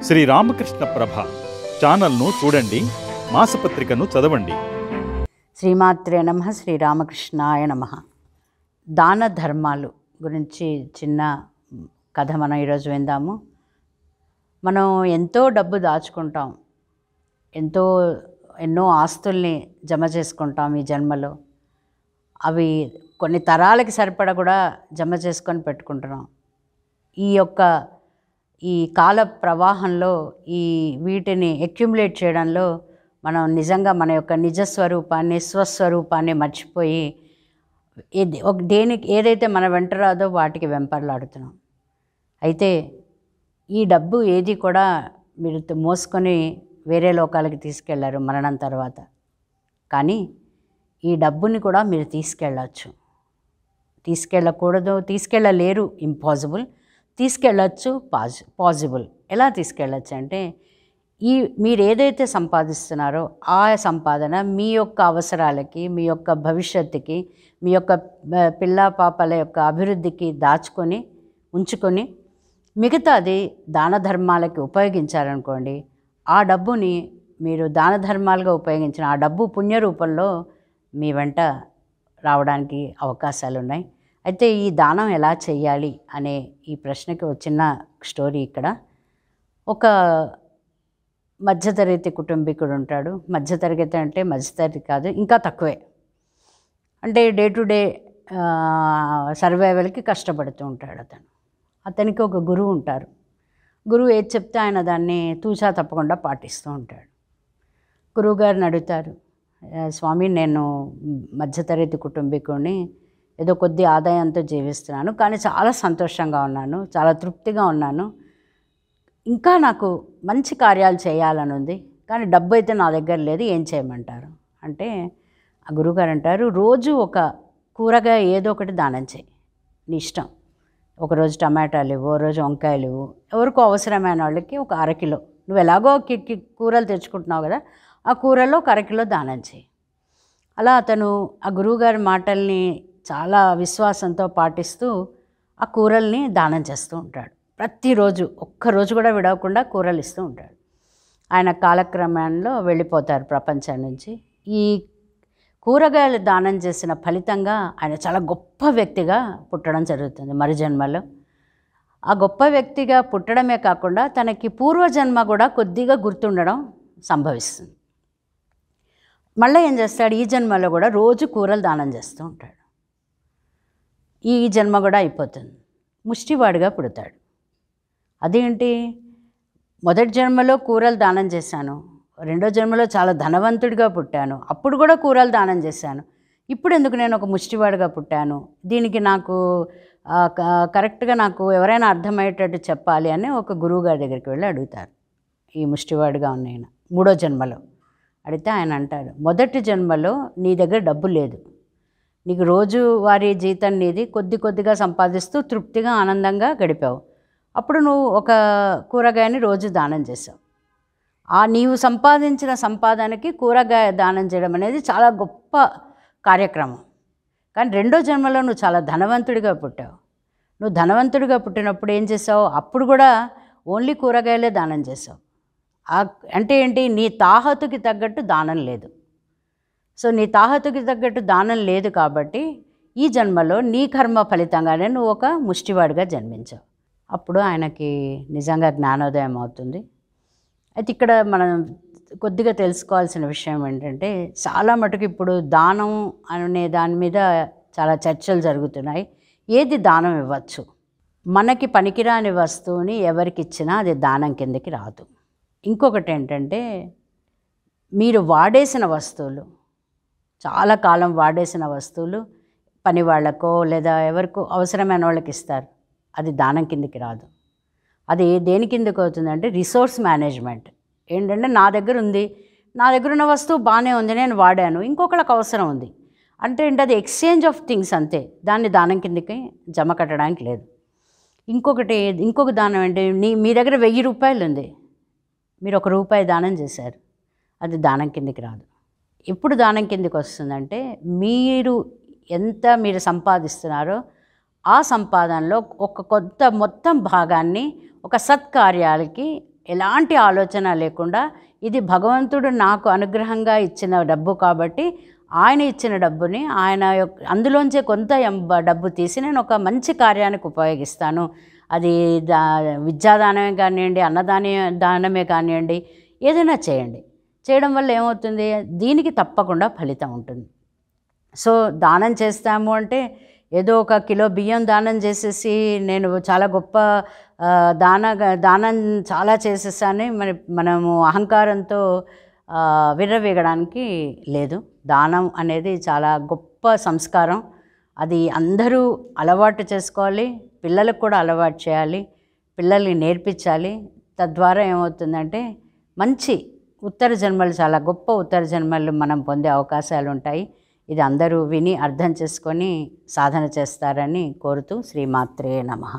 శ్రీ రామకృష్ణ ప్రభ ఛానల్ను చూడండి, మాసపత్రికను చదవండి. శ్రీమాత్రే నమః. శ్రీరామకృష్ణాయ నమః. దాన ధర్మాలు గురించి చిన్న కథ మనం ఈరోజు విందాము. మనం ఎంతో డబ్బు దాచుకుంటాం, ఎన్నో ఆస్తుల్ని జమ చేసుకుంటాం ఈ జన్మలో. అవి కొన్ని తరాలకి సరిపడా కూడా జమ చేసుకొని పెట్టుకుంటున్నాం. ఈ కాల ప్రవాహంలో వీటిని అక్యుములేట్ చేయడంలో మనం నిజంగా మన యొక్క నిజస్వరూపాన్ని, స్వస్వరూపాన్ని మర్చిపోయి ఏదైతే మన వెంట రాదో వాటికి వెంపర్లాడుతున్నాం. అయితే ఈ డబ్బు ఏది కూడా మీరు మోసుకొని వేరే లోకాలకి తీసుకెళ్లారు మరణం తర్వాత. కానీ ఈ డబ్బుని కూడా మీరు తీసుకెళ్ళలేరు, ఇంపాసిబుల్. తీసుకెళ్ళచ్చు, పాసిబుల్. ఎలా తీసుకెళ్ళచ్చు అంటే, మీరు ఏదైతే సంపాదిస్తున్నారో ఆ సంపాదన మీ యొక్క అవసరాలకి, మీ యొక్క భవిష్యత్తుకి, మీ యొక్క పిల్ల పాపల యొక్క అభివృద్ధికి ఉంచుకొని మిగతాది దాన ధర్మాలకి ఉపయోగించారనుకోండి. ఆ డబ్బుని మీరు దాన ధర్మాలుగా ఉపయోగించిన ఆ డబ్బు పుణ్య రూపంలో మీ వెంట రావడానికి అవకాశాలు ఉన్నాయి. అయితే ఈ దానం ఎలా చేయాలి అనే ఈ ప్రశ్నకి ఒక చిన్న స్టోరీ ఇక్కడ. ఒక మధ్యతరగతి కుటుంబీకుడు ఉంటాడు. మధ్యతరగతి అంటే మధ్యతరగతి కాదు, ఇంకా తక్కువే. అంటే డే టు డే సర్వైవల్కి కష్టపడుతూ ఉంటాడు అతనికి ఒక గురువు ఉంటారు. గురువు ఏది చెప్తే ఆయన దాన్ని తూచా తప్పకుండా పాటిస్తూ ఉంటాడు. గురువుగారిని అడుగుతారు, స్వామి, నేను మధ్యతరగతి కుటుంబీకుడిని, ఏదో కొద్ది ఆదాయంతో జీవిస్తున్నాను, కానీ చాలా సంతోషంగా ఉన్నాను, చాలా తృప్తిగా ఉన్నాను. ఇంకా నాకు మంచి కార్యాలు చేయాలని ఉంది, కానీ డబ్బు అయితే నా దగ్గర లేదు, ఏం చేయమంటారు అంటే, ఆ గురువుగారు అంటారు, రోజు ఒక కూరగాయ ఏదో ఒకటి దానం చేయి, నీ ఇష్టం. ఒకరోజు టమాటాలు ఇవ్వు, రోజు వంకాయలు ఇవ్వు, ఎవరికో అవసరమైన వాళ్ళకి ఒక అరకిలో. నువ్వు ఎలాగో కూరలు తెచ్చుకుంటున్నావు కదా, ఆ కూరలో ఒక అరకిలో దానం చేయి. అలా అతను ఆ గురువుగారి మాటల్ని చాలా విశ్వాసంతో పాటిస్తూ ఆ కూరల్ని దానం చేస్తూ ఉంటాడు. ప్రతిరోజు ఒక్కరోజు కూడా విడవకుండా కూరలు ఇస్తూ ఉంటాడు. ఆయన కాలక్రమంలో వెళ్ళిపోతారు ప్రపంచం నుంచి. ఈ కూరగాయలు దానం చేసిన ఫలితంగా ఆయన చాలా గొప్ప వ్యక్తిగా పుట్టడం జరుగుతుంది మరుజన్మలో. ఆ గొప్ప వ్యక్తిగా పుట్టడమే కాకుండా తనకి పూర్వజన్మ కూడా కొద్దిగా గుర్తుండడం సంభవిస్తుంది. మళ్ళీ ఏం చేస్తాడు, ఈ జన్మలో కూడా రోజు కూరలు దానం చేస్తూ ఉంటాడు. ఈ జన్మ కూడా అయిపోతుంది, ముష్టివాడిగా పుడతాడు. అదేంటి, మొదటి జన్మలో కూరలు దానం చేశాను, రెండో జన్మలో చాలా ధనవంతుడిగా పుట్టాను, అప్పుడు కూడా కూరలు దానం చేశాను, ఇప్పుడు ఎందుకు నేను ఒక ముష్టివాడిగా పుట్టాను? దీనికి నాకు కరెక్ట్గా నాకు ఎవరైనా అర్థమయ్యేటట్టు చెప్పాలి అని ఒక గురువుగారి దగ్గరికి వెళ్ళి అడుగుతారు. ఈ ముష్టివాడిగా ఉన్నాయన మూడో జన్మలో అడిగితే ఆయన అంటాడు, మొదటి జన్మలో నీ దగ్గర డబ్బు లేదు, నీకు రోజు వారి జీతం నీది, కొద్దిగా సంపాదిస్తూ తృప్తిగా ఆనందంగా గడిపావు. అప్పుడు నువ్వు ఒక కూరగాయని రోజు దానం చేసావు. నీవు సంపాదించిన సంపాదనకి కూరగాయ దానం చేయడం అనేది చాలా గొప్ప కార్యక్రమం. కానీ రెండో జన్మలో నువ్వు చాలా ధనవంతుడిగా పుట్టావు. నువ్వు ధనవంతుడిగా పుట్టినప్పుడు ఏం చేసావు, అప్పుడు కూడా ఓన్లీ కూరగాయలే దానం చేసావు. అంటే ఏంటి, నీ తాహతుకి తగ్గట్టు దానం లేదు. సో నీ తాహతుకి తగ్గట్టు దానం లేదు కాబట్టి ఈ జన్మలో నీ కర్మ ఫలితంగానే నువ్వు ఒక ముష్టివాడిగా జన్మించావు. అప్పుడు ఆయనకి నిజంగా జ్ఞానోదయం అవుతుంది. అయితే ఇక్కడ మనం కొద్దిగా తెలుసుకోవాల్సిన విషయం ఏంటంటే, చాలా మటుకు ఇప్పుడు దానం అనే దాని మీద చాలా చర్చలు జరుగుతున్నాయి. ఏది దానం ఇవ్వచ్చు? మనకి పనికిరాని వస్తువుని ఎవరికి ఇచ్చినా అది దానం కిందకి రాదు. ఇంకొకటి ఏంటంటే, మీరు వాడేసిన వస్తువులు, చాలా కాలం వాడేసిన వస్తువులు పని వాళ్ళకో లేదా ఎవరికో అవసరమైన వాళ్ళకి ఇస్తారు, అది దానం కిందకి రాదు. అది దేని కిందకి అవుతుందంటే రిసోర్స్ మేనేజ్మెంట్. ఏంటంటే, నా దగ్గర ఉన్న వస్తువు బాగానే ఉంది, నేను వాడాను, ఇంకొకళ్ళకి అవసరం ఉంది అంటే అది ఎక్స్చేంజ్ ఆఫ్ థింగ్స్ అంతే, దాన్ని దానం కిందకి జమ కట్టడానికి లేదు. ఇంకొక దానం అంటే, మీ దగ్గర 1000 రూపాయలు ఉంది, మీరు ₹1 దానం చేశారు, అది దానం కిందకి రాదు. ఎప్పుడు దానం కిందకి వస్తుందంటే, మీరు సంపాదిస్తున్నారో ఆ సంపాదనలో ఒక కొంత మొత్తం భాగాన్ని ఒక సత్కార్యాలకి ఎలాంటి ఆలోచన లేకుండా ఇది భగవంతుడు నాకు అనుగ్రహంగా ఇచ్చిన డబ్బు కాబట్టి ఆయన ఇచ్చిన డబ్బుని ఆయన అందులోంచే కొంత డబ్బు తీసి నేను ఒక మంచి కార్యానికి ఉపయోగిస్తాను. అది విద్యాదానమే కానివ్వండి, దానమే కానివ్వండి, ఏదైనా చేయండి. చేయడం వల్ల ఏమవుతుంది, దీనికి తప్పకుండా ఫలితం ఉంటుంది. సో దానం చేస్తాము అంటే ఏదో 1 కిలో బియ్యం దానం చేసేసి నేను చాలా గొప్ప దానం చాలా చేసేసాని మనము అహంకారంతో విర్రవీగడానికి లేదు. దానం అనేది చాలా గొప్ప సంస్కారం. అది అందరూ అలవాటు చేసుకోవాలి, పిల్లలకు కూడా అలవాటు చేయాలి, పిల్లల్ని నేర్పించాలి. తద్వారా ఏమవుతుందంటే మంచి ఉత్తర జన్మలు, చాలా గొప్ప ఉత్తర జన్మలు మనం పొందే అవకాశాలు ఉంటాయి. ఇది అందరూ విని అర్థం చేసుకొని సాధన చేస్తారని కోరుతూ శ్రీమాత్రే నమః.